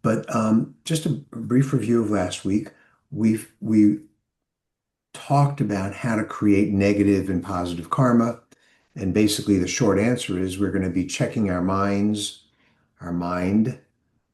But just a brief review of last week. We talked about how to create negative and positive karma. And basically, the short answer is we're going to be checking our mind,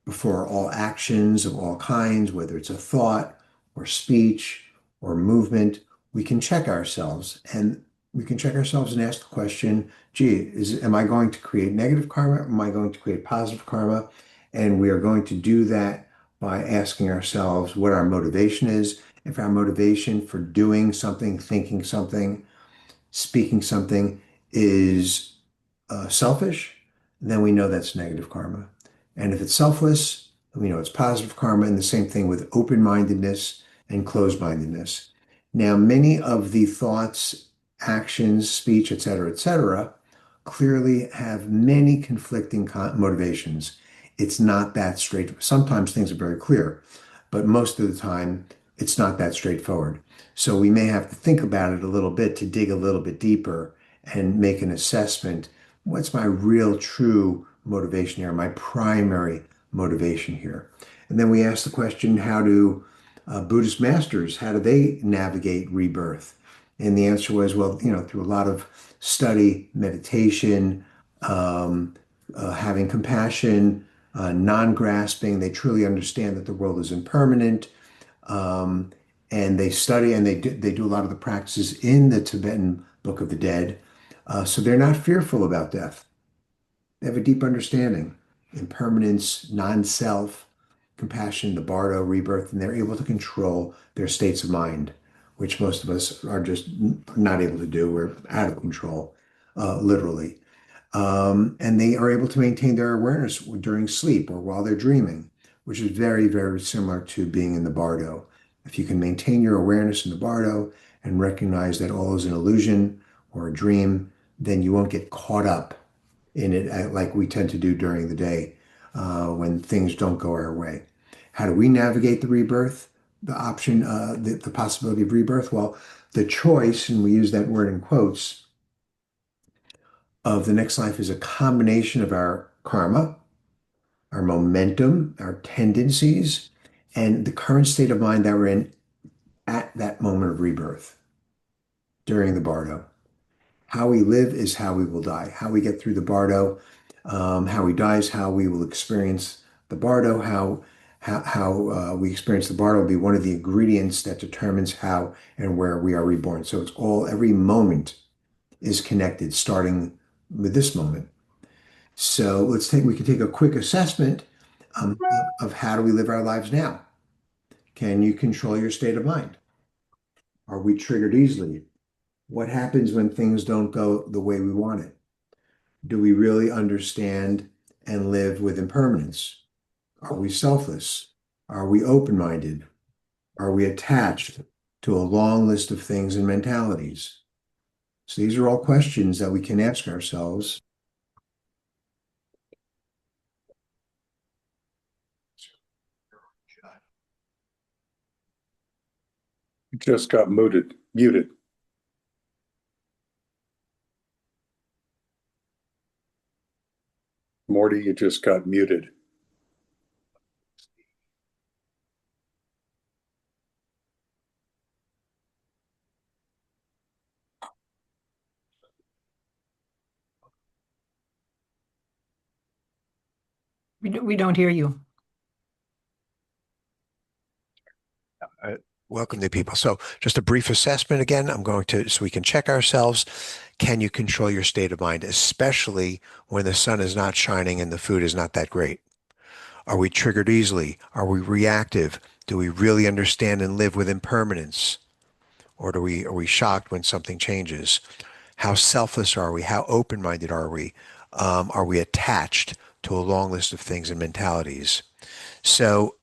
before all actions of all kinds, whether it's a thought or speech or movement. We can check ourselves and we can check ourselves and ask the question, gee, am I going to create negative karma? Am I going to create positive karma? And we are going to do that by asking ourselves what our motivation is. If our motivation for doing something, thinking something, speaking something is selfish, then we know that's negative karma. And if it's selfless, we know it's positive karma. And the same thing with open-mindedness and closed-mindedness. Now, many of the thoughts, actions, speech, et cetera, clearly have many conflicting motivations. It's not that straight. Sometimes things are very clear, but most of the time, it's not that straightforward. So we may have to think about it a little bit to dig a little bit deeper and make an assessment. What's my real true motivation here? My primary motivation here. And then we ask the question, how do Buddhist masters, how do they navigate rebirth? And the answer was, well, through a lot of study, meditation, having compassion, non-grasping. They truly understand that the world is impermanent. Um, and they study and they do a lot of the practices in the Tibetan Book of the Dead. So they're not fearful about death. They have a deep understanding, impermanence, non-self, compassion, the bardo, rebirth, and they're able to control their states of mind, which most of us are just not able to do. We're out of control, literally. And they are able to maintain their awareness during sleep or while they're dreaming, which is very, very similar to being in the bardo. If you can maintain your awareness in the bardo and recognize that all is an illusion or a dream, then you won't get caught up in it like we tend to do during the day when things don't go our way. How do we navigate the rebirth? The option, the possibility of rebirth? Well, the choice, and we use that word in quotes, of the next life is a combination of our karma, our momentum, our tendencies, and the current state of mind that we're in at that moment of rebirth during the bardo. How we live is how we will die. How we get through the bardo, how we die is how we will experience the bardo. How we experience the bardo will be one of the ingredients that determines how and where we are reborn. So it's all, every moment is connected, starting with this moment. So we can take a quick assessment of how do we live our lives now? Can you control your state of mind? Are we triggered easily? What happens when things don't go the way we want it? Do we really understand and live with impermanence? Are we selfless? Are we open-minded? Are we attached to a long list of things and mentalities? So these are all questions that we can ask ourselves. You just got muted. Morty, you just got muted. We don't hear you. Welcome to people. So just a brief assessment again. So we can check ourselves. Can you control your state of mind, especially when the sun is not shining and the food is not that great? Are we triggered easily? Are we reactive? Do we really understand and live with impermanence? Or are we shocked when something changes? How selfless are we? How open-minded are we? Are we attached to a long list of things and mentalities? So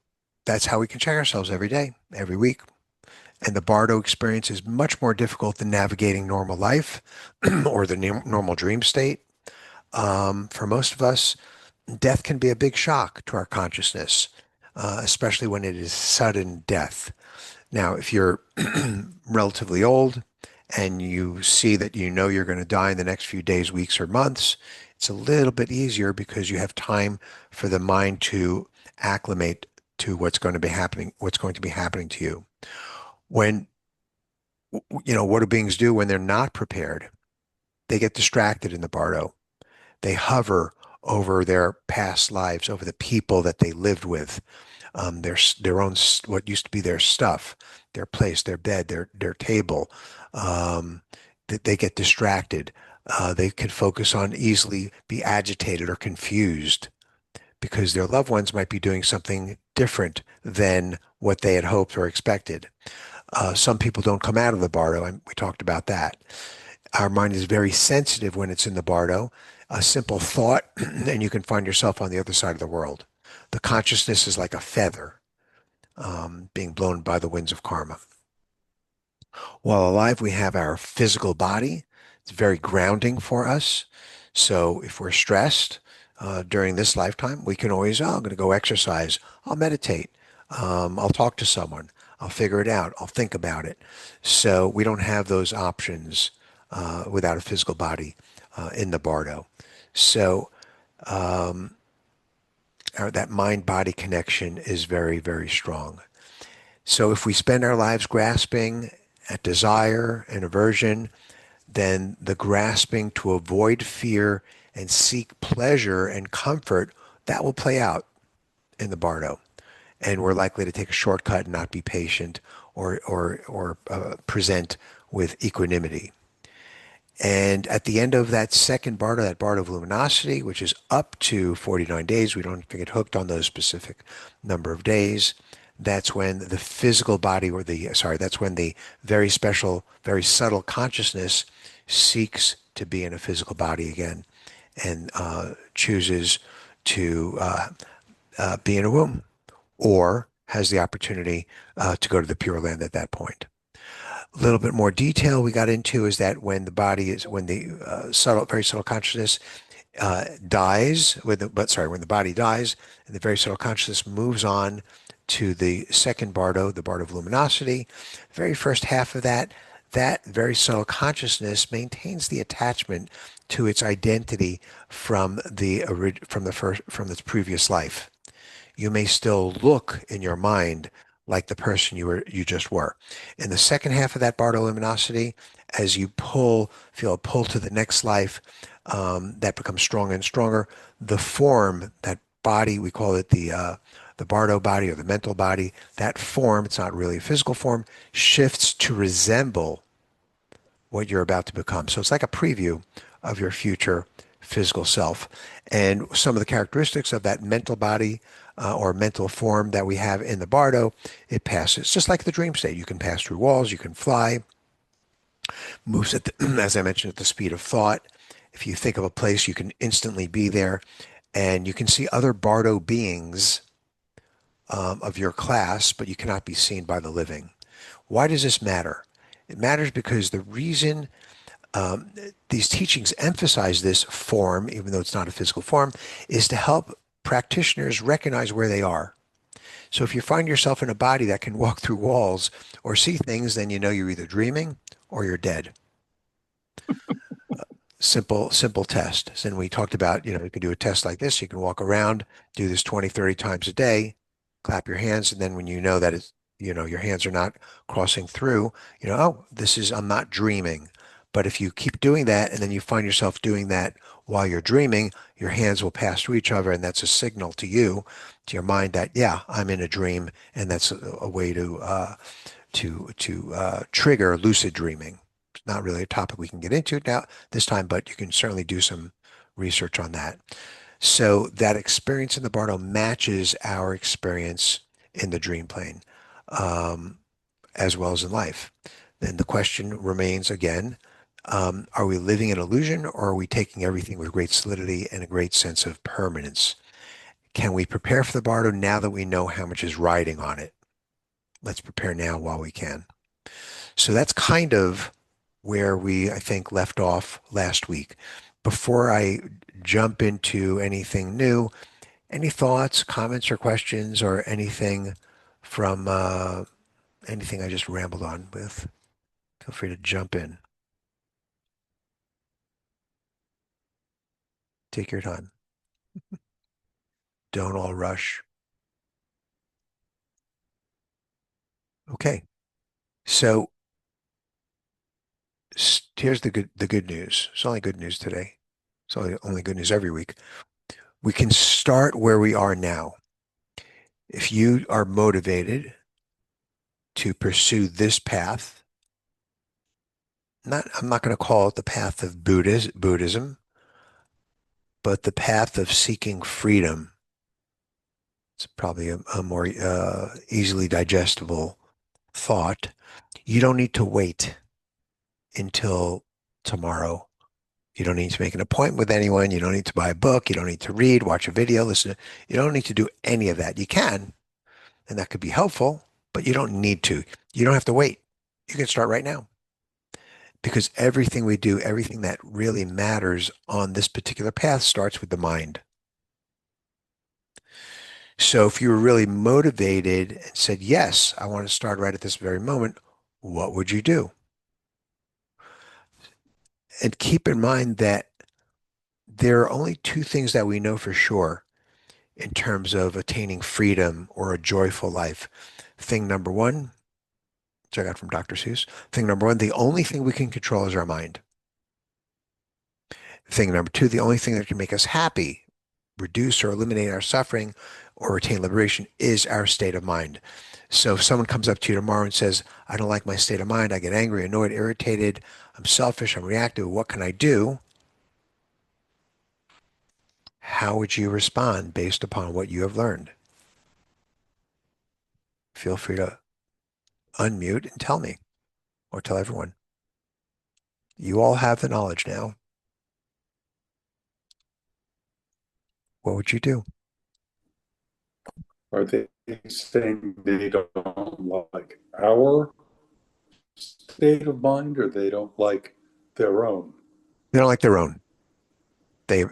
that's how we can check ourselves every day, every week. And the bardo experience is much more difficult than navigating normal life or the normal dream state. For most of us, death can be a big shock to our consciousness, especially when it is sudden death. Now, if you're relatively old and you see that you know you're going to die in the next few days, weeks, or months, it's a little bit easier because you have time for the mind to acclimate to what's going to be happening to you. When, what do beings do when they're not prepared? They get distracted in the bardo. They hover over their past lives, over the people that they lived with, their own, what used to be their stuff, their place, their bed, their table. They get distracted. They can focus on easily be agitated or confused because their loved ones might be doing something different than what they had hoped or expected. Some people don't come out of the bardo, and we talked about that. Our mind is very sensitive when it's in the bardo. A simple thought, and you can find yourself on the other side of the world. The consciousness is like a feather being blown by the winds of karma. While alive, we have our physical body. It's very grounding for us. So if we're stressed during this lifetime, we can always, I'm going to go exercise. I'll meditate. I'll talk to someone. I'll figure it out. I'll think about it. So we don't have those options without a physical body in the bardo. So that mind-body connection is very, very strong. So if we spend our lives grasping at desire and aversion, then the grasping to avoid fear and seek pleasure and comfort, that will play out in the bardo. And we're likely to take a shortcut and not be patient or present with equanimity. And at the end of that second bardo, that bardo of luminosity, which is up to 49 days, we don't have to get hooked on those specific number of days. That's when the physical body that's when the very special, very subtle consciousness seeks to be in a physical body again and chooses to be in a womb or has the opportunity to go to the Pure Land at that point. A little bit more detail we got into is that when the very subtle consciousness dies, when the body dies, and the very subtle consciousness moves on to the second bardo, the bardo of luminosity, the very first half of that very subtle consciousness maintains the attachment to its identity from the previous life. You may still look in your mind like the person you just were. In the second half of that bardo luminosity, as you feel a pull to the next life, that becomes stronger and stronger. The form, that body, we call it the bardo body or the mental body, that form, it's not really a physical form, shifts to resemble what you're about to become. So it's like a preview of your future physical self. And some of the characteristics of that mental body or mental form that we have in the bardo, it passes. Just like the dream state. You can pass through walls, you can fly, moves as I mentioned, at the speed of thought. If you think of a place, you can instantly be there. And you can see other bardo beings of your class, but you cannot be seen by the living. Why does this matter? It matters because the reason these teachings emphasize this form, even though it's not a physical form, is to help practitioners recognize where they are. So if you find yourself in a body that can walk through walls or see things, then you know you're either dreaming or you're dead. Simple test. And we talked about, you can do a test like this. You can walk around, do this 20, 30 times a day, clap your hands. And then when you know that your hands are not crossing through, oh, I'm not dreaming. But if you keep doing that and then you find yourself doing that while you're dreaming, your hands will pass through each other. And that's a signal to you, to your mind that, yeah, I'm in a dream. And that's a way to trigger lucid dreaming. It's not really a topic we can get into now this time, but you can certainly do some research on that. So that experience in the bardo matches our experience in the dream plane, as well as in life. Then the question remains again, are we living an illusion or are we taking everything with great solidity and a great sense of permanence? Can we prepare for the bardo now that we know how much is riding on it? Let's prepare now while we can. So that's kind of where we, I think, left off last week. Before I jump into anything new, any thoughts, comments, or questions, or anything from anything I just rambled on with? Feel free to jump in. Take your time. Don't all rush. Okay. So here's the good news. It's only good news today. It's only good news every week. We can start where we are now. If you are motivated to pursue this path, I'm not going to call it the path of Buddhism, but the path of seeking freedom. It's probably a more easily digestible thought. You don't need to wait until tomorrow. You don't need to make an appointment with anyone. You don't need to buy a book. You don't need to read, watch a video, listen. You don't need to do any of that. You can, and that could be helpful, but you don't need to. You don't have to wait. You can start right now because everything we do, everything that really matters on this particular path starts with the mind. So if you were really motivated and said, yes, I want to start right at this very moment, what would you do? And keep in mind that there are only two things that we know for sure in terms of attaining freedom or a joyful life. Thing number one, which I got from Dr. Seuss, thing number one, the only thing we can control is our mind. Thing number two, the only thing that can make us happy, reduce or eliminate our suffering or attain liberation is our state of mind. So if someone comes up to you tomorrow and says, I don't like my state of mind, I get angry, annoyed, irritated, I'm selfish, I'm reactive, what can I do? How would you respond based upon what you have learned? Feel free to unmute and tell me or tell everyone. You all have the knowledge now. What would you do? Are they saying they don't like our state of mind or they don't like their own? They don't like their own. They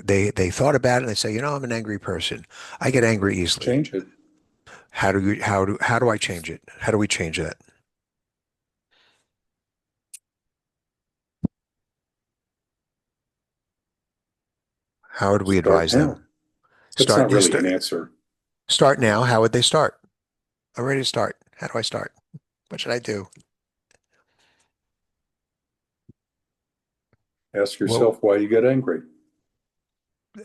thought about it and they say, I'm an angry person. I get angry easily. Change it. How do I change it? How do we change that? How would we Start advise now. them? That's Start not just really an answer. start now. How would they start? I'm ready to start. How do I start? What should I do? Ask Well, yourself why you get angry.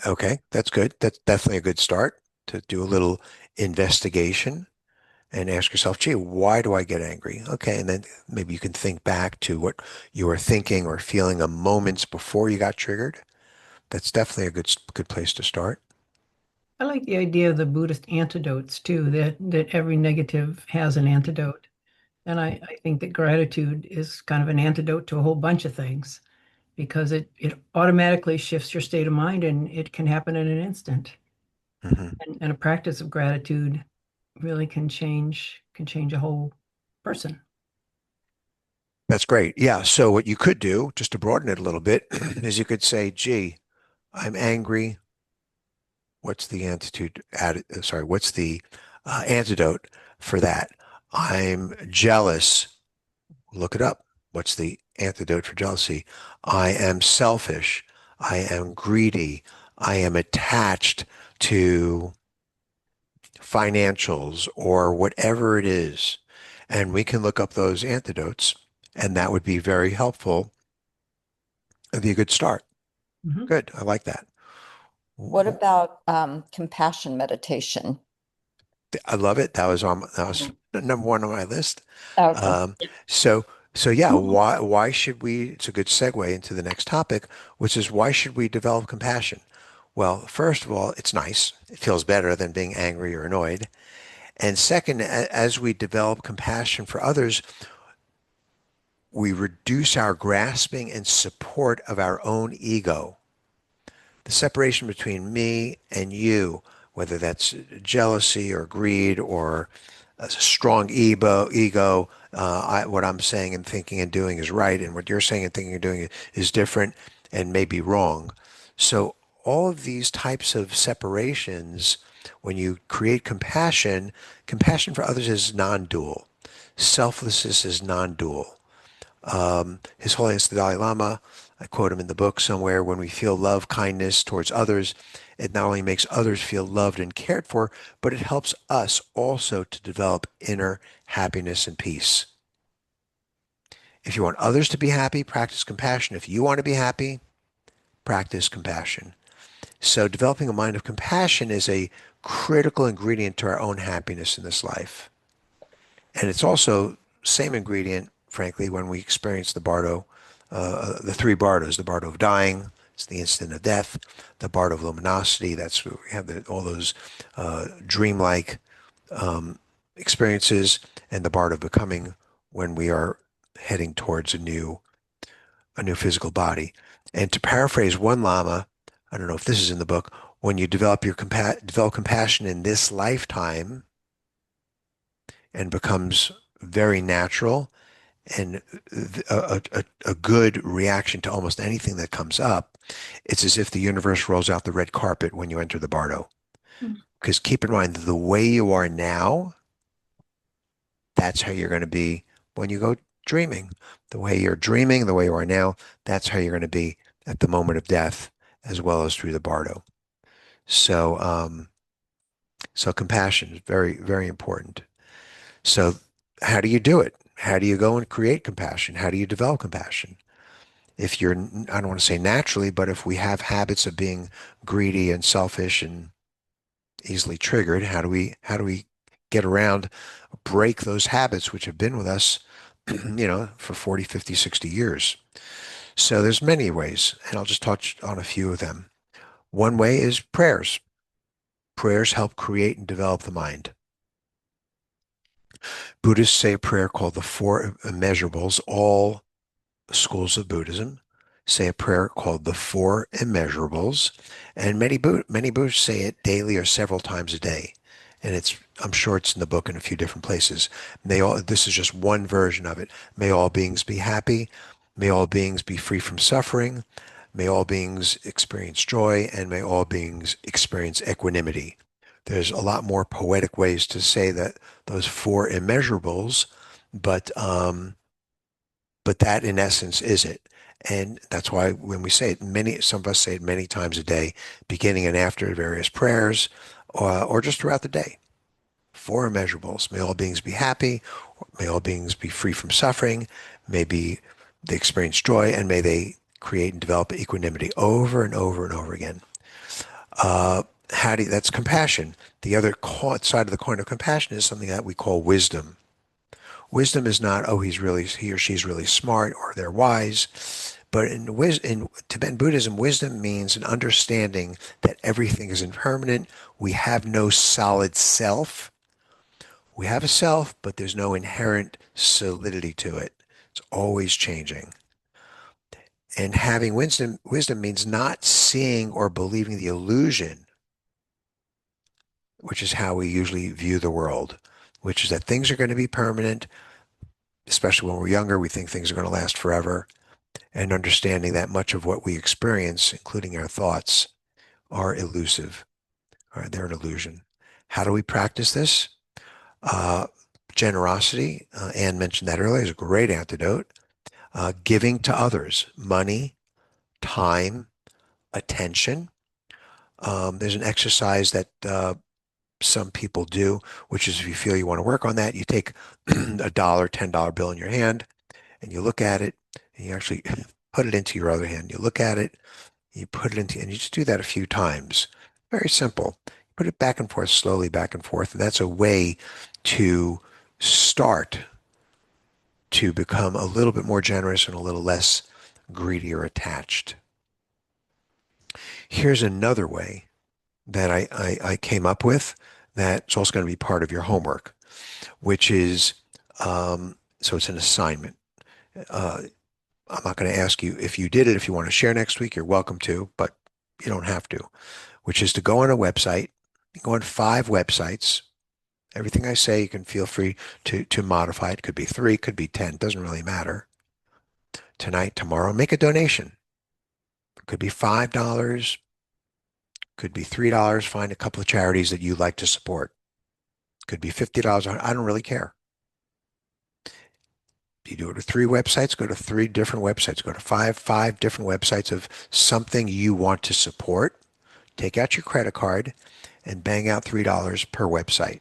okay, that's good. That's definitely a good start to do a little investigation and ask yourself, gee, why do I get angry? Okay, and then maybe you can think back to what you were thinking or feeling a moments before you got triggered. That's definitely a good place to start. I like the idea of the Buddhist antidotes too, that every negative has an antidote. And I think that gratitude is kind of an antidote to a whole bunch of things because it automatically shifts your state of mind and it can happen in an instant. Hmm. And a practice of gratitude really can change a whole person. That's great. Yeah. So what you could do, just to broaden it a little bit, is you could say, gee, I'm angry. What's the what's the antidote for that? I'm jealous. Look it up. What's the antidote for jealousy? I am selfish. I am greedy. I am attached to financials or whatever it is. And we can look up those antidotes, and that would be very helpful. That'd be a good start. Mhm. Good. I like that. What about compassion meditation? I love it. That was number one on my list. Okay. Um, so so yeah, why should we? It's a good segue into the next topic, which is why should we develop compassion? Well, first of all, it's nice. It feels better than being angry or annoyed. And second, as we develop compassion for others, we reduce our grasping and support of our own ego. The separation between me and you, whether that's jealousy or greed or a strong ego, what I'm saying and thinking and doing is right, and what you're saying and thinking and doing is different and may be wrong. So all of these types of separations, when you create compassion, compassion for others is non-dual. Selflessness is non-dual. His Holiness the Dalai Lama I quote him in the book somewhere, when we feel love, kindness towards others, it not only makes others feel loved and cared for, but it helps us also to develop inner happiness and peace. If you want others to be happy, practice compassion. If you want to be happy, practice compassion. So developing a mind of compassion is a critical ingredient to our own happiness in this life. And it's also same ingredient, frankly, when we experience the three bardos, the bardo of dying, it's the instant of death, the bardo of luminosity, that's where we have all those dreamlike experiences, and the bardo of becoming, when we are heading towards a new physical body. And to paraphrase one Lama, I don't know if this is in the book, when you develop compassion in this lifetime, and becomes very natural and a good reaction to almost anything that comes up, it's as if the universe rolls out the red carpet when you enter the bardo. Because keep in mind, the way you are now, that's how you're going to be when you go dreaming. The way you're dreaming, the way you are now, that's how you're going to be at the moment of death, as well as through the bardo. So, so compassion is very, very important. So how do you do it? How do you go and create compassion? How do you develop compassion? If you're, I don't want to say naturally, but if we have habits of being greedy and selfish and easily triggered, how do we get around, break those habits which have been with us, for 40, 50, 60 years? So there's many ways, and I'll just touch on a few of them. One way is prayers. Prayers help create and develop the mind. Buddhists say a prayer called the Four Immeasurables. All schools of Buddhism say a prayer called the Four Immeasurables, and many Buddhists say it daily or several times a day. And I'm sure it's in the book in a few different places. This is just one version of it. May all beings be happy. May all beings be free from suffering. May all beings experience joy, and may all beings experience equanimity. There's a lot more poetic ways to say that, those four immeasurables, but that in essence is it. And that's why when we say it, some of us say it many times a day, beginning and after various prayers, or just throughout the day. Four immeasurables. May all beings be happy. May all beings be free from suffering. May they experience joy, and may they create and develop equanimity, over and over and over again. That's compassion. The other side of the coin of compassion is something that we call wisdom. Wisdom is not, oh, he or she's really smart, or they're wise. But in Tibetan Buddhism, wisdom means an understanding that everything is impermanent. We have no solid self. We have a self, but there's no inherent solidity to it. It's always changing. And having wisdom means not seeing or believing the illusion, which is how we usually view the world, which is that things are going to be permanent. Especially when we're younger, we think things are going to last forever, and understanding that much of what we experience, including our thoughts, are elusive, or they're an illusion. How do we practice this? Generosity, Anne mentioned that earlier, is a great antidote. Giving to others, money, time, attention. There's an exercise that some people do, which is, if you feel you want to work on that, you take $1, $10 bill in your hand, and you look at it, and you actually put it into your other hand. You look at it, you put it into, and you just do that a few times. Very simple. Put it back and forth, slowly back and forth. And that's a way to start to become a little bit more generous and a little less greedy or attached. Here's another way that I came up with that's also going to be part of your homework, which is, so it's an assignment. I'm not going to ask you if you did it. If you want to share next week, you're welcome to, but you don't have to, which is to go on a website, go on 5 websites. Everything I say, you can feel free to modify. It could be 3, could be 10, doesn't really matter. Tonight, tomorrow, make a donation. It could be $5, could be $3. Find a couple of charities that you like to support. Could be $50. I don't really care. You do it with 3 websites, go to 3 different websites, go to five different websites of something you want to support. Take out your credit card and bang out $3 per website.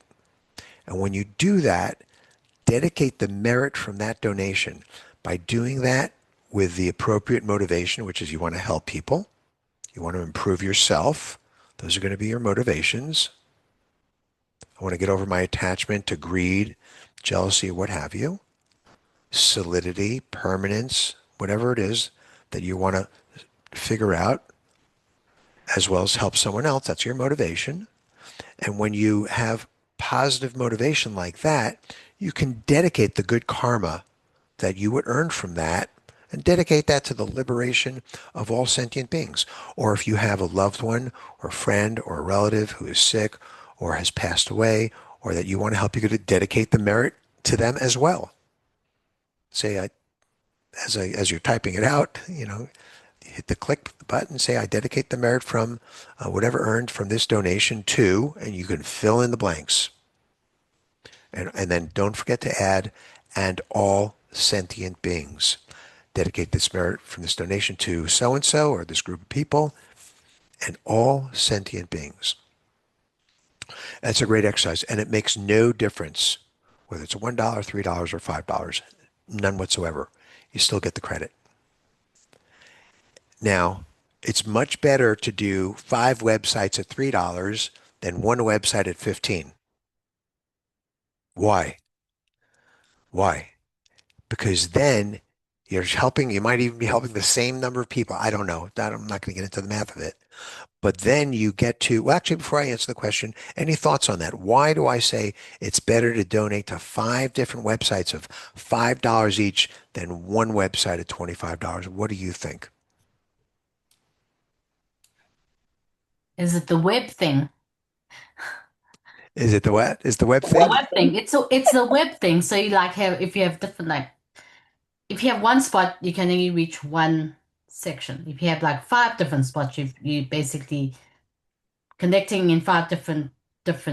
And when you do that, dedicate the merit from that donation. By doing that with the appropriate motivation, which is you want to help people, you want to improve yourself. Those are going to be your motivations. I want to get over my attachment to greed, jealousy, what have you. Solidity, permanence, whatever it is that you want to figure out, as well as help someone else. That's your motivation. And when you have positive motivation like that, you can dedicate the good karma that you would earn from that and dedicate that to the liberation of all sentient beings. Or if you have a loved one or friend or a relative who is sick or has passed away, or that you want to help, you could dedicate the merit to them as well. Say, as you're typing it out, hit the click button, say, I dedicate the merit from whatever earned from this donation to, and you can fill in the blanks. And then don't forget to add, and all sentient beings. Dedicate this merit from this donation to so-and-so or this group of people, and all sentient beings. That's a great exercise, and it makes no difference whether it's $1, $3, or $5, none whatsoever. You still get the credit. Now, it's much better to do 5 websites at $3 than 1 website at $15. Why? Why? Because then you might even be helping the same number of people. I don't know. I'm not going to get into the math of it. But then you get to, well, actually, before I answer the question, any thoughts on that? Why do I say it's better to donate to 5 different websites of $5 each than 1 website at $25? What do you think? Is it the web thing? Is it the what? Is the web The thing? web thing. It's the web thing. So you like have if you have different if you have one spot, you can only reach one section. If you have like 5 different spots, you basically connecting in 5 different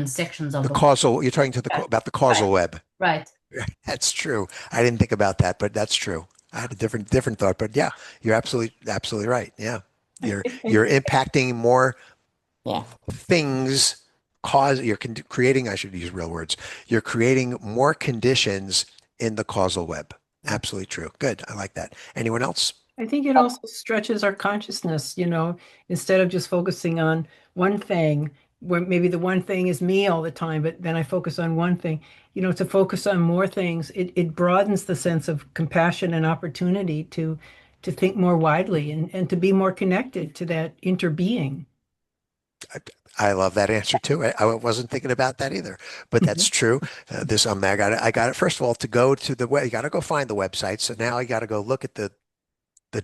sections of The the causal, you're talking Right. about the causal web. Right. That's true. I didn't think about that, but that's true. I had a different thought, but yeah, you're absolutely right. Yeah. You're impacting more Yeah. things, creating, I should use real words. You're creating more conditions in the causal web. Absolutely true. Good. I like that. Anyone else? I think it also stretches our consciousness, instead of just focusing on one thing, where maybe the one thing is me all the time, but then I focus on one thing, to focus on more things, it broadens the sense of compassion and opportunity to think more widely and to be more connected to that interbeing. I love that answer too. I wasn't thinking about that either, but that's true. I got it. First of all, to go to the web, you got to go find the website. So now you got to go look at the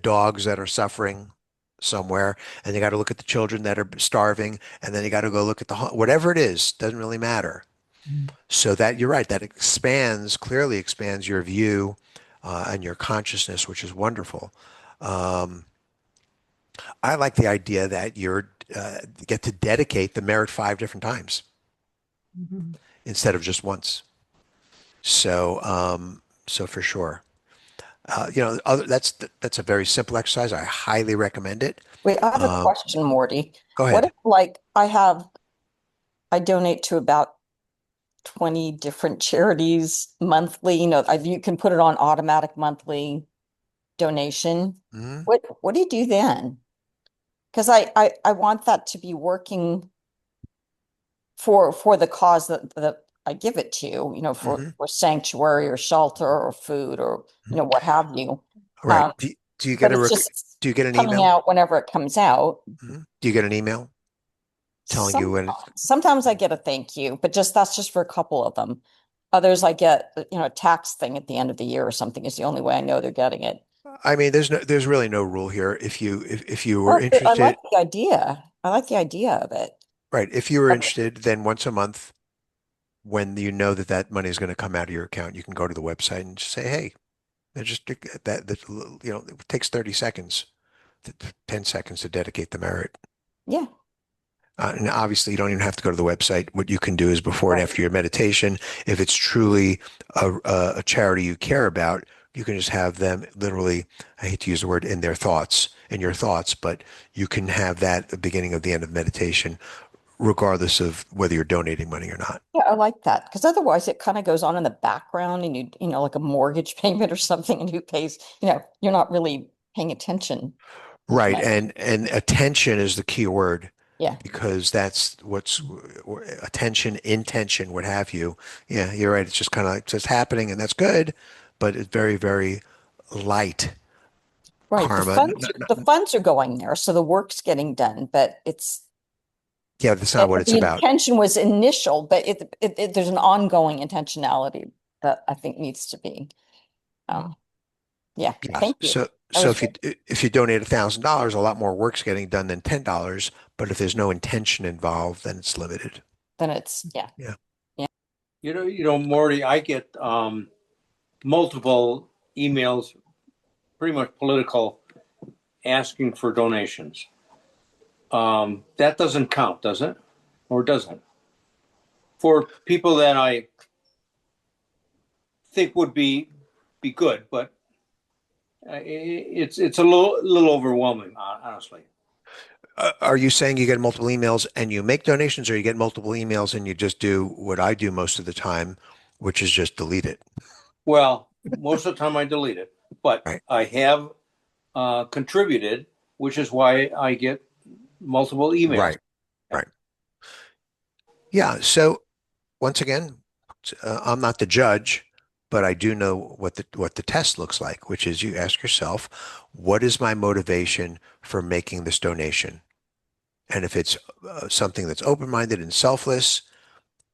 dogs that are suffering somewhere, and you got to look at the children that are starving, and then you got to go look at whatever it is. Doesn't really matter. So that you're right. That clearly expands your view and your consciousness, which is wonderful. I like the idea that you get to dedicate the merit 5 different times Mhm. instead of just once. So for sure. That's a very simple exercise. I highly recommend it. Wait, I have a Um, question, Morty. Go What ahead. if, I donate to about 20 different charities monthly, you can put it on automatic monthly donation. Mhm. What do you do then? Because I want that to be working for the cause that I give it to, for sanctuary or shelter or food or, what have you. Right. Um, Do you get but a it's just do you get an coming email? out whenever it comes out. Do you get an email telling you when? Sometimes I get a thank you, but that's just for a couple of them. Others I get, a tax thing at the end of the year or something is the only way I know they're getting it. I mean, there's really no rule here. If you were Well, but I interested, like the idea. I like the idea of it. right? If you were Okay. interested, then once a month, when you know that money is going to come out of your account, you can go to the website and just say, hey, just it takes 30 seconds, 10 seconds to dedicate the merit. Yeah. And obviously, you don't even have to go to the website. What you can do is before and Right. after your meditation, if it's truly a charity you care about, You can just have them literally, I hate to use the word in their thoughts, in your thoughts, but you can have that at the beginning of the end of meditation, regardless of whether you're donating money or not. Yeah, I like that because otherwise it kind of goes on in the background and like a mortgage payment or something, and who pays, you're not really paying attention as Right. much. And attention is the key word Yeah. because that's what's attention, intention, what have you. Yeah, you're right. It's just kind of like just happening and that's good, but it's very, very light Right. karma. The funds are going there, so the work's getting done, but Yeah, that's not what it's the about. intention was initial, but there's an ongoing intentionality that I think needs to be. Yeah. Yes. Thank you. That So was good. if you donate $1,000, a lot more work's getting done than $10. But if there's no intention involved, then it's limited. Then it's, yeah. Yeah. Yeah. Morty, I get multiple emails, pretty much political, asking for donations. That doesn't count, does it? Or does it? For people that I think would be good, but it's a little overwhelming, honestly. Are you saying you get multiple emails and you make donations, or you get multiple emails and you just do what I do most of the time, which is just delete it? Well, most of the time I delete it, but Right. I have contributed, which is why I get multiple emails. Right. Right. Yeah. So once again, I'm not the judge, but I do know what the test looks like, which is you ask yourself, what is my motivation for making this donation? And if it's something that's open-minded and selfless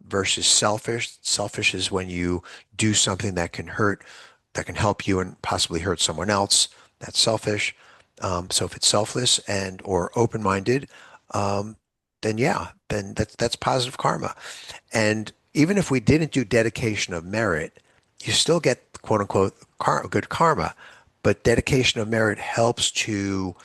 versus selfish, selfish is when you do something that can hurt, that can help you and possibly hurt someone else. That's selfish. So if it's selfless and or open-minded, then yeah, then that's positive karma. And even if we didn't do dedication of merit, you still get quote unquote good karma. But dedication of merit helps to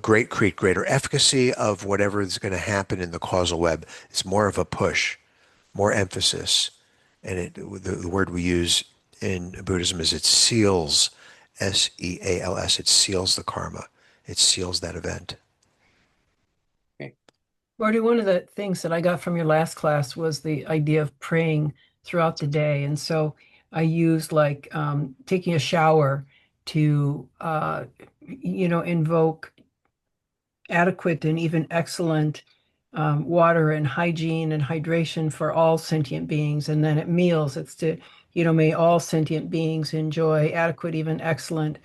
create greater efficacy of whatever is going to happen in the causal web. It's more of a push, more emphasis. And the word we use in Buddhism is it seals, seals. It seals the karma. It seals that event. Marty, one of the things that I got from your last class was the idea of praying throughout the day. And so I used like taking a shower to, invoke adequate and even excellent water and hygiene and hydration for all sentient beings. And then at meals, it's to, may all sentient beings enjoy adequate, even excellent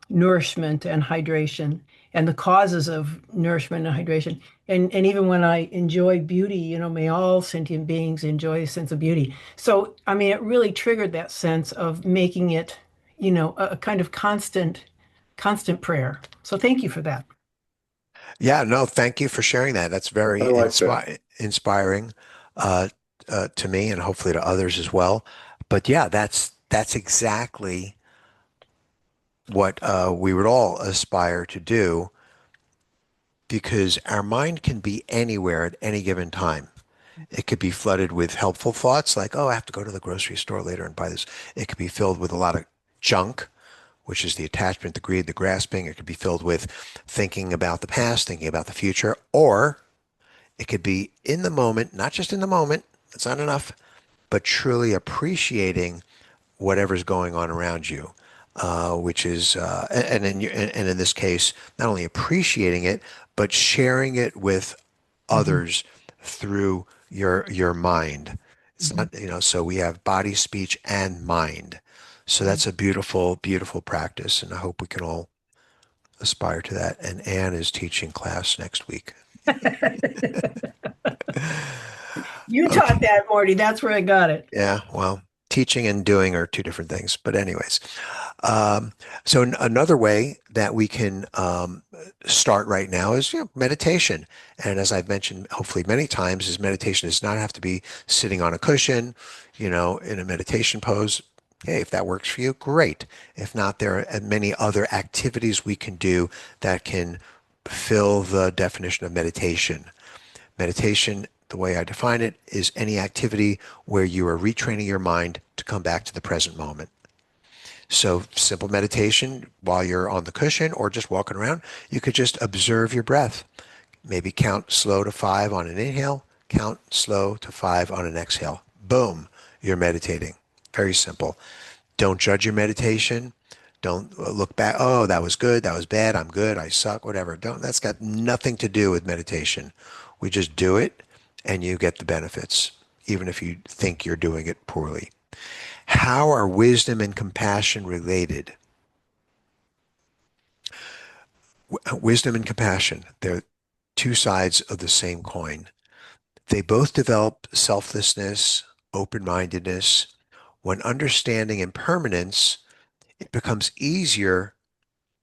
nourishment and hydration, and the causes of nourishment and hydration. And even when I enjoy beauty, may all sentient beings enjoy a sense of beauty. So, I mean, it really triggered that sense of making it, a kind of constant prayer. So thank you for that. Yeah, no, thank you for sharing that. That's very I like that. inspiring uh, to me and hopefully to others as well. But yeah, that's exactly what we would all aspire to do because our mind can be anywhere at any given time. It could be flooded with helpful thoughts like, oh, I have to go to the grocery store later and buy this. It could be filled with a lot of junk, which is the attachment, the greed, the grasping. It could be filled with thinking about the past, thinking about the future, or it could be in the moment, not just in the moment, that's not enough, but truly appreciating whatever's going on around you, which is, and in this case, not only appreciating it, but sharing it with others through your mind. It's not, so we have body, speech, and mind. So that's a beautiful, beautiful practice, and I hope we can all aspire to that. And Anne is teaching class next week. You taught that, Morty. That's where I got it. Yeah, well, teaching and doing are two different things. But anyways, so another way that we can start right now is meditation. And as I've mentioned, hopefully many times, is meditation does not have to be sitting on a cushion, in a meditation pose. Hey, if that works for you, great. If not, there are many other activities we can do that can fill the definition of meditation. Meditation, the way I define it, is any activity where you are retraining your mind to come back to the present moment. So simple meditation while you're on the cushion or just walking around, you could just observe your breath. Maybe count slow to 5 on an inhale, count slow to 5 on an exhale. Boom, you're meditating. Very simple. Don't judge your meditation. Don't look back, oh, that was good, that was bad, I'm good, I suck, whatever. That's got nothing to do with meditation. We just do it and you get the benefits, even if you think you're doing it poorly. How are wisdom and compassion related? Wisdom and compassion, they're two sides of the same coin. They both develop selflessness, open-mindedness. When understanding impermanence, it becomes easier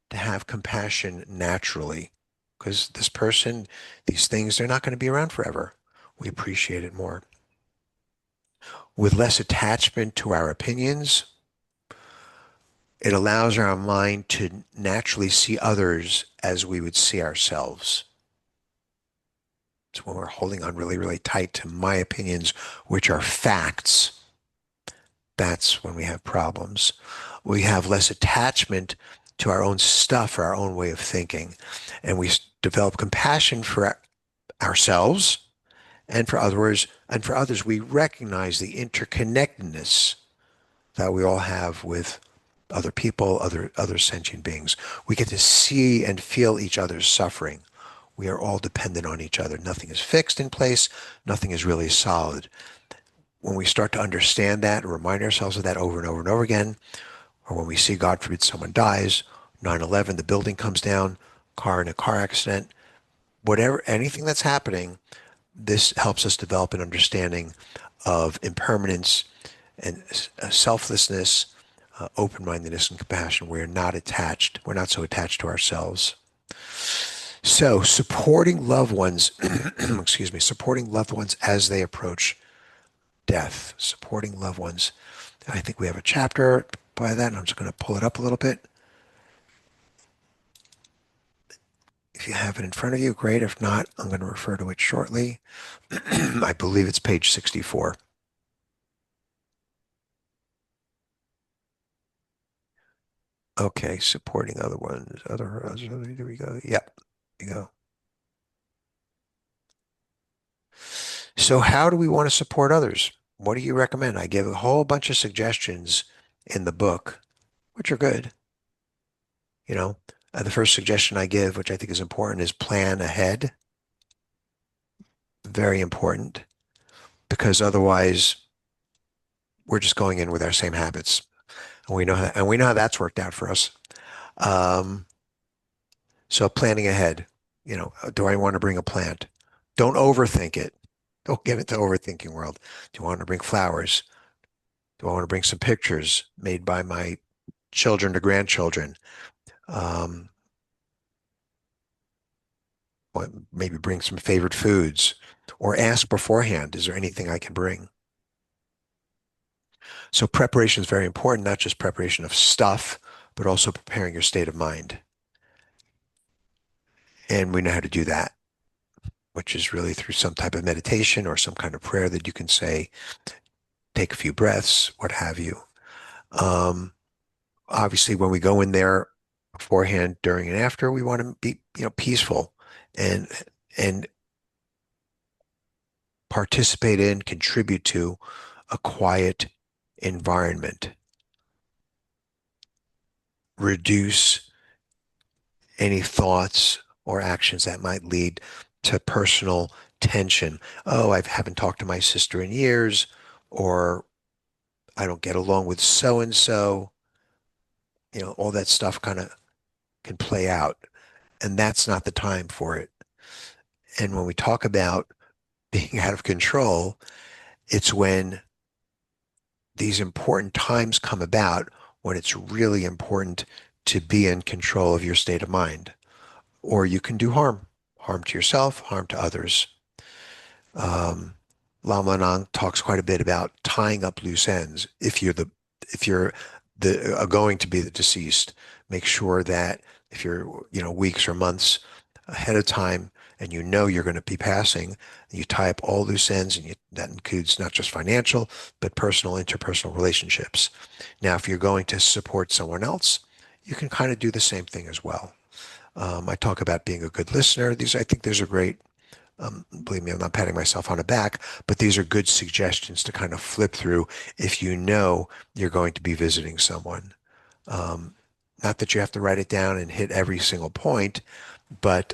to have compassion naturally because this person, these things, they're not going to be around forever. We appreciate it more. With less attachment to our opinions, it allows our mind to naturally see others as we would see ourselves. It's when we're holding on really, really tight to my opinions, which are facts, that's when we have problems. We have less attachment to our own stuff, our own way of thinking, and we develop compassion for ourselves and for others. And for others, we recognize the interconnectedness that we all have with other people, other sentient beings. We get to see and feel each other's suffering. We are all dependent on each other. Nothing is fixed in place. Nothing is really solid. When we start to understand that and remind ourselves of that over and over and over again, or when we see, God forbid, someone dies, 9/11, the building comes down, car in a car accident, whatever, anything that's happening, this helps us develop an understanding of impermanence and selflessness, open-mindedness and compassion. We're not so attached to ourselves. So supporting loved ones, supporting loved ones as they approach death, supporting loved ones. I think we have a chapter by that, and I'm just going to pull it up a little bit. If you have it in front of you, great. If not, I'm going to refer to it shortly. I believe it's page 64. Okay, supporting other ones. There we go. Yep, there you go. So how do we want to support others? What do you recommend? I give a whole bunch of suggestions in the book, which are good. The first suggestion I give, which I think is important, is plan ahead. Very important, because otherwise we're just going in with our same habits. And we know how that's worked out for us. So planning ahead, do I want to bring a plant? Don't overthink it. Don't get into overthinking world. Do you want to bring flowers? Do I want to bring some pictures made by my children to grandchildren? Maybe bring some favorite foods, or ask beforehand, is there anything I can bring? So preparation is very important, not just preparation of stuff, but also preparing your state of mind. And we know how to do that, which is really through some type of meditation or some kind of prayer that you can say, take a few breaths, what have you. Obviously, when we go in there beforehand, during, and after, we want to be, peaceful and participate in, contribute to a quiet environment. Reduce any thoughts or actions that might lead to personal tension. Oh, I haven't talked to my sister in years, or I don't get along with so-and-so. All that stuff kind of can play out, and that's not the time for it. And when we talk about being out of control, it's when these important times come about, when it's really important to be in control of your state of mind, or you can do harm to yourself, harm to others. Lama Lhanang talks quite a bit about tying up loose ends. If you're going to be the deceased, make sure that if you're weeks or months ahead of time, and you know you're going to be passing, you tie up all loose ends, and that includes not just financial, but personal, interpersonal relationships. Now, if you're going to support someone else, you can kind of do the same thing as well. I talk about being a good listener. I think these are great. Believe me, I'm not patting myself on the back, but these are good suggestions to kind of flip through if you know you're going to be visiting someone. Um, Not that you have to write it down and hit every single point, but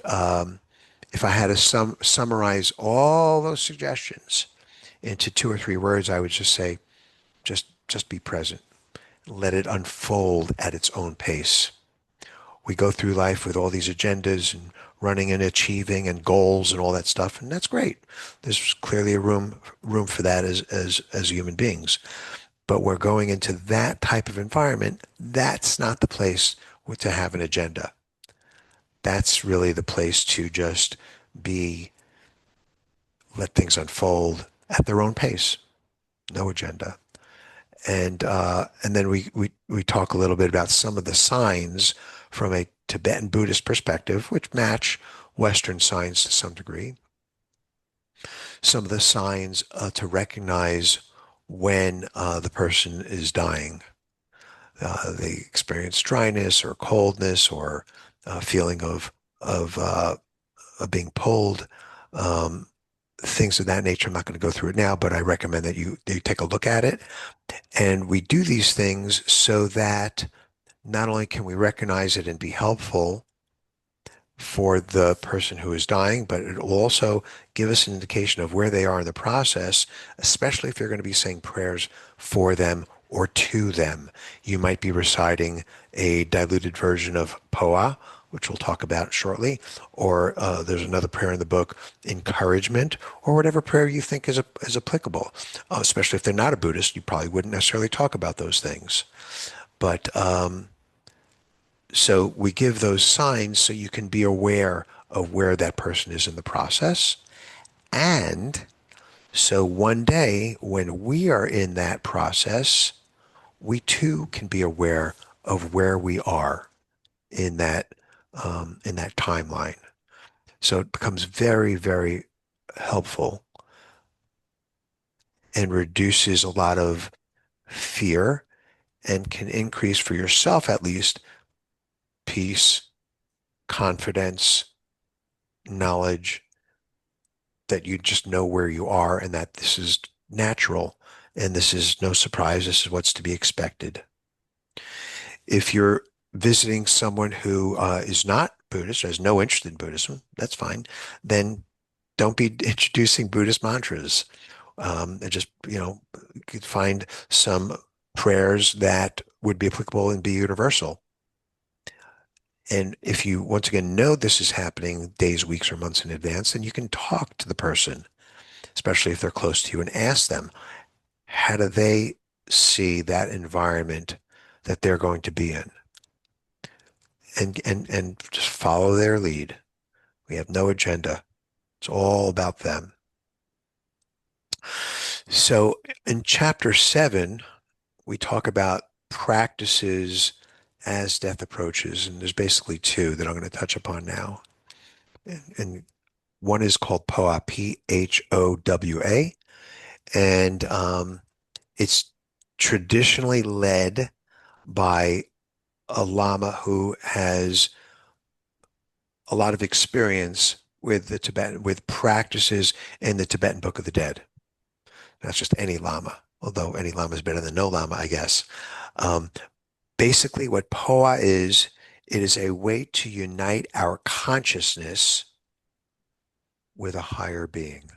if I had to summarize all those suggestions into 2 or 3 words, I would just say, just be present. Let it unfold at its own pace. We go through life with all these agendas and running and achieving and goals and all that stuff, and that's great. There's clearly a room for that as human beings. But we're going into that type of environment. That's not the place to have an agenda. That's really the place to just let things unfold at their own pace. No agenda. And then we talk a little bit about some of the signs from a Tibetan Buddhist perspective, which match Western signs to some degree. Some of the signs to recognize when the person is dying. They experience dryness or coldness or feeling of being pulled. Things of that nature. I'm not going to go through it now, but I recommend that you take a look at it. And we do these things so that not only can we recognize it and be helpful for the person who is dying, but it will also give us an indication of where they are in the process, especially if you're going to be saying prayers for them or to them. You might be reciting a diluted version of Poa, which we'll talk about shortly, or there's another prayer in the book, encouragement, or whatever prayer you think is applicable. Especially if they're not a Buddhist, you probably wouldn't necessarily talk about those things. But so we give those signs so you can be aware of where that person is in the process. And so one day when we are in that process, we too can be aware of where we are in that timeline. So it becomes very, very helpful and reduces a lot of fear and can increase, for yourself at least, peace, confidence, knowledge that you just know where you are and that this is natural and this is no surprise. This is what's to be expected. If you're visiting someone who is not Buddhist, or has no interest in Buddhism, that's fine. Then don't be introducing Buddhist mantras. And just, you could find some prayers that would be applicable and be universal. And if you, once again, know this is happening days, weeks, or months in advance, then you can talk to the person, especially if they're close to you, and ask them, how do they see that environment that they're going to be in? And just follow their lead. We have no agenda. It's all about them. So in chapter 7, we talk about practices as death approaches, and there's basically 2 that I'm going to touch upon now. And one is called POWA, P-H-O-W-A, and it's traditionally led by a Lama who has a lot of experience with the Tibetan, with practices in the Tibetan Book of the Dead. That's just any Lama, although any Lama is better than no Lama, I guess. Basically, what POA is, it is a way to unite our consciousness with a higher being.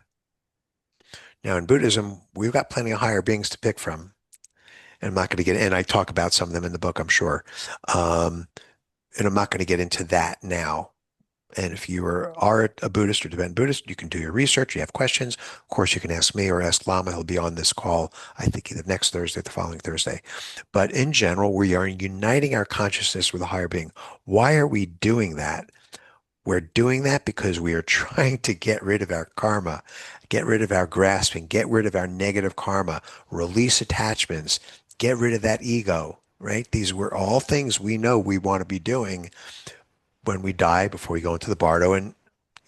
Now, in Buddhism, we've got plenty of higher beings to pick from. And I'm not going to get in. I talk about some of them in the book, I'm sure. And I'm not going to get into that now. And if you are a Buddhist or Tibetan Buddhist, you can do your research. You have questions. Of course, you can ask me or ask Lama. He'll be on this call, I think, either next Thursday or the following Thursday. But in general, we are uniting our consciousness with a higher being. Why are we doing that? We're doing that because we are trying to get rid of our karma, get rid of our grasping, get rid of our negative karma, release attachments, get rid of that ego, right? These were all things we know we want to be doing when we die, before we go into the bardo, and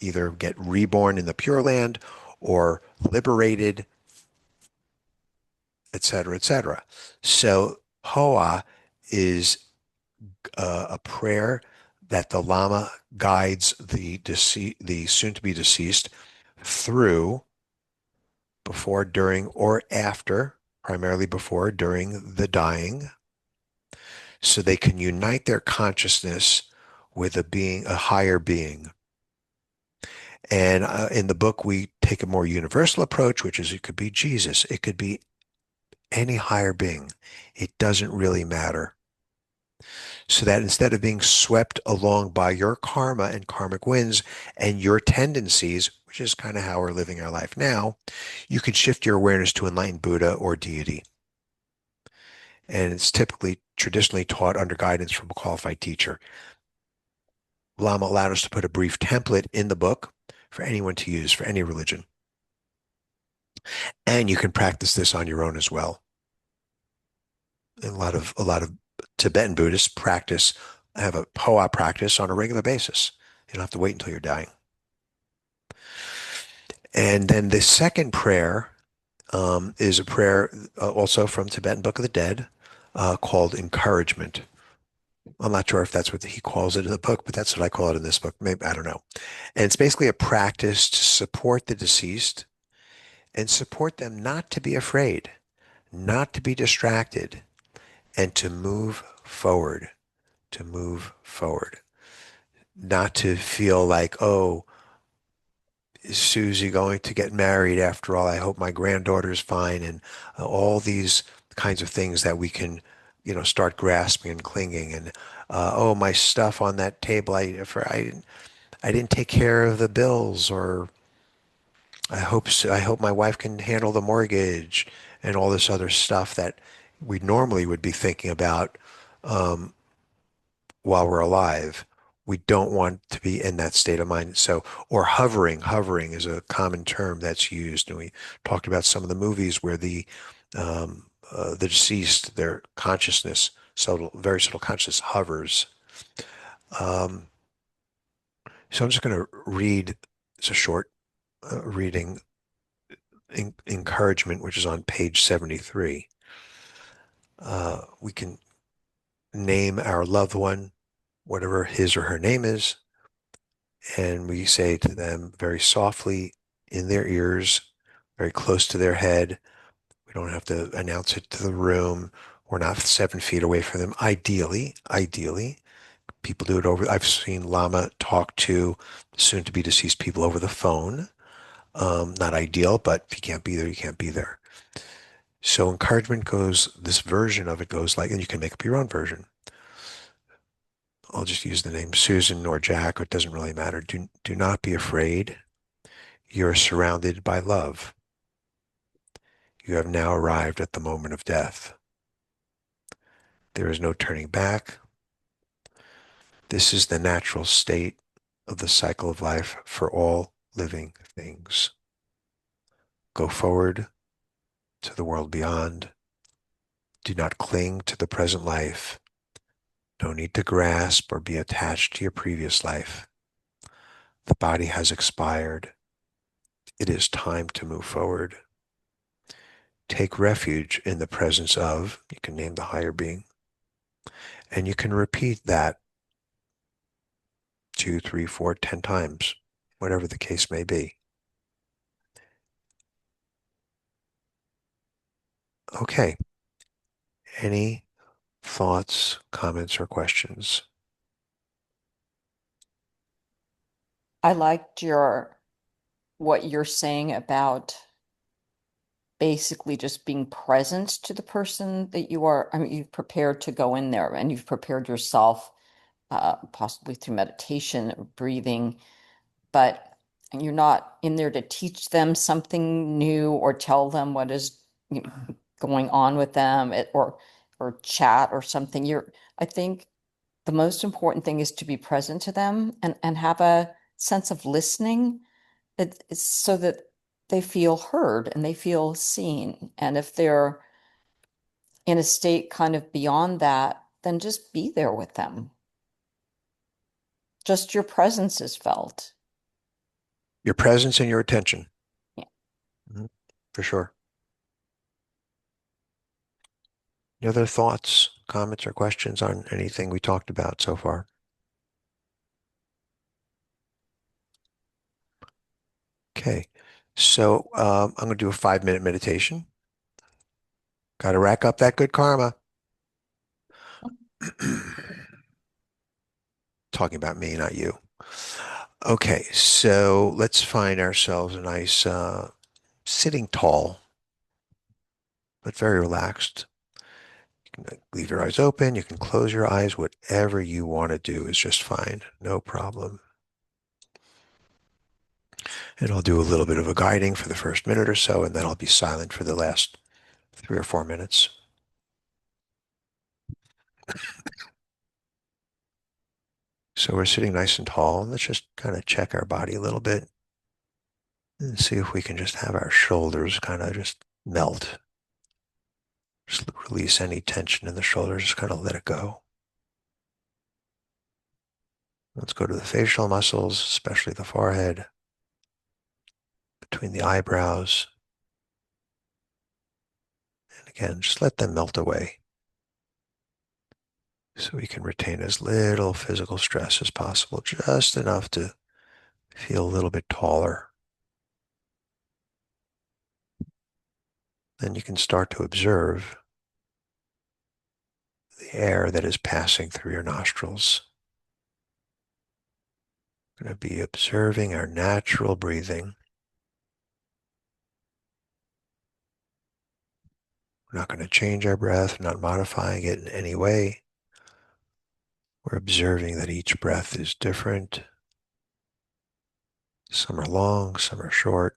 either get reborn in the Pure Land or liberated, etc., etc. So Hoa is a prayer that the Lama guides the soon-to-be deceased through before, during, or after, primarily before, during the dying, so they can unite their consciousness with a higher being. And in the book, we take a more universal approach, which is it could be Jesus, it could be any higher being. It doesn't really matter. So that instead of being swept along by your karma and karmic winds and your tendencies, which is kind of how we're living our life now, you can shift your awareness to enlightened Buddha or deity. And it's typically traditionally taught under guidance from a qualified teacher. Lama allowed us to put a brief template in the book for anyone to use for any religion. And you can practice this on your own as well. And a lot of Tibetan Buddhists have a Hoa practice on a regular basis. You don't have to wait until you're dying. And then the second prayer is a prayer also from Tibetan Book of the Dead called encouragement. I'm not sure if that's what he calls it in the book, but that's what I call it in this book. Maybe, I don't know. And it's basically a practice to support the deceased and support them not to be afraid, not to be distracted, and to move forward, not to feel like, oh, is Susie going to get married after all? I hope my granddaughter's fine, and all these kinds of things that we can, start grasping and clinging. And oh, my stuff on that table, I didn't take care of the bills, or I hope my wife can handle the mortgage, and all this other stuff that we normally would be thinking about while we're alive. We don't want to be in that state of mind. So, or hovering is a common term that's used. And we talked about some of the movies where the deceased, their consciousness, very subtle consciousness hovers. Um, so I'm just going to read, it's a short reading, encouragement, which is on page 73. We can name our loved one, whatever his or her name is, and we say to them very softly in their ears, very close to their head. We don't have to announce it to the room. We're not 7 feet away from them. Ideally, people do it over. I've seen Lama talk to soon to be deceased people over the phone. Not ideal, but if you can't be there, you can't be there. So encouragement goes, this version of it goes like, and you can make up your own version. I'll just use the name Susan or Jack, it doesn't really matter. Do not be afraid. You're surrounded by love. You have now arrived at the moment of death. There is no turning back. This is the natural state of the cycle of life for all living things. Go forward to the world beyond. Do not cling to the present life. No need to grasp or be attached to your previous life. The body has expired. It is time to move forward. Take refuge in the presence of, you can name the higher being, and you can repeat that 2, 3, 4, 10 times, whatever the case may be. Okay. Any thoughts, comments, or questions? I liked what you're saying about basically just being present to the person that you are. I mean, you've prepared to go in there and you've prepared yourself, possibly through meditation or breathing, but you're not in there to teach them something new or tell them what is going on with them, or chat or something. I think the most important thing is to be present to them and have a sense of listening. It's so that they feel heard and they feel seen. And if they're in a state kind of beyond that, then just be there with them. Just your presence is felt. Your presence and your attention. Yeah. Mhm. For sure. Any other thoughts, comments, or questions on anything we talked about so far? Okay, so I'm going to do a 5-minute meditation. Got to rack up that good karma. Talking about me, not you. Okay, so let's find ourselves a nice sitting tall, but very relaxed. You can leave your eyes open. You can close your eyes. Whatever you want to do is just fine. No problem. And I'll do a little bit of a guiding for the first minute or so, and then I'll be silent for the last 3 or 4 minutes. So we're sitting nice and tall, and let's just kind of check our body a little bit and see if we can just have our shoulders kind of just melt. Just release any tension in the shoulders, just kind of let it go. Let's go to the facial muscles, especially the forehead, between the eyebrows. And again, just let them melt away so we can retain as little physical stress as possible, just enough to feel a little bit taller. Then you can start to observe the air that is passing through your nostrils. We're going to be observing our natural breathing. We're not going to change our breath, not modifying it in any way. We're observing that each breath is different. Some are long, some are short.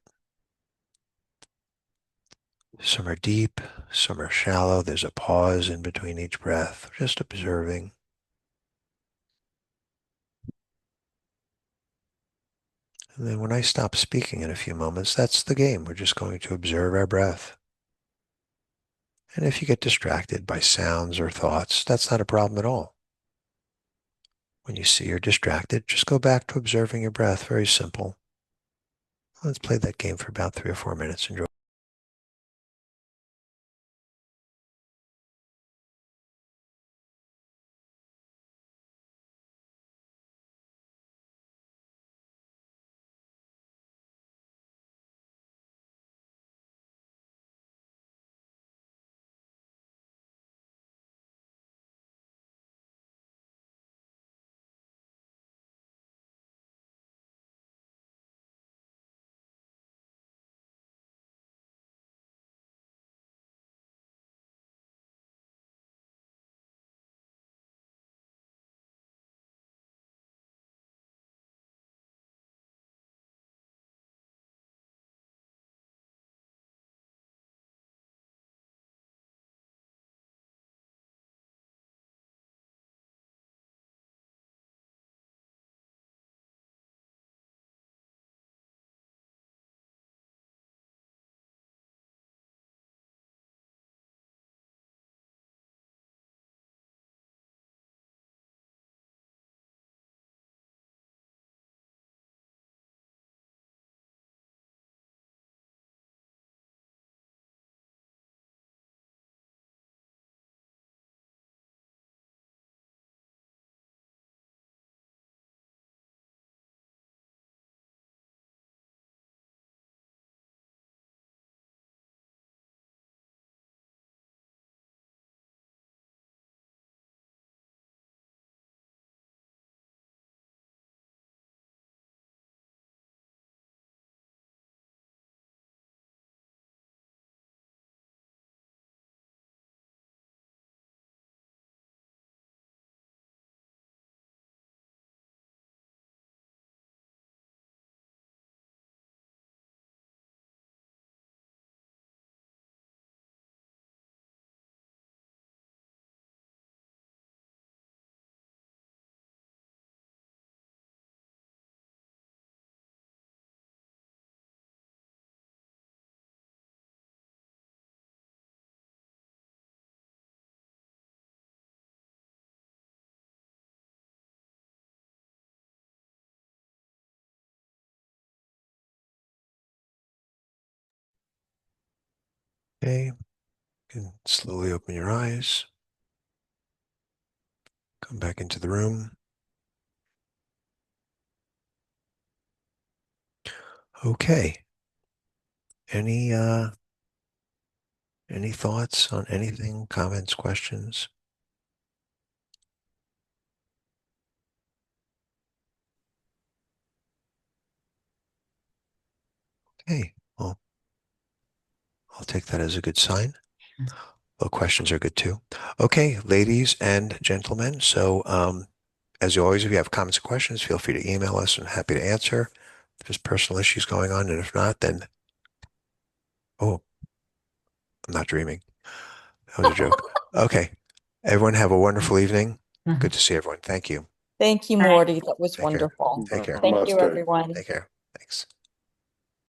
Some are deep, some are shallow. There's a pause in between each breath, just observing. And then when I stop speaking in a few moments, that's the game. We're just going to observe our breath. And if you get distracted by sounds or thoughts, that's not a problem at all. When you see you're distracted, just go back to observing your breath. Very simple. Let's play that game for about 3 or 4 minutes. Enjoy. Okay. You can slowly open your eyes. Come back into the room. Okay. Any thoughts on anything, comments, questions? Okay. Well, I'll take that as a good sign. Well, questions are good too. Okay, ladies and gentlemen. So, as always, if you have comments or questions, feel free to email us and happy to answer. If there's personal issues going on, and if not, then, oh, I'm not dreaming. That was a joke. Okay. Everyone have a wonderful evening. Good to see everyone. Thank you. Thank you, Bye. Morty. That was Take care. wonderful. Take care. Thank you, Namaste. everyone. Take care. Thanks.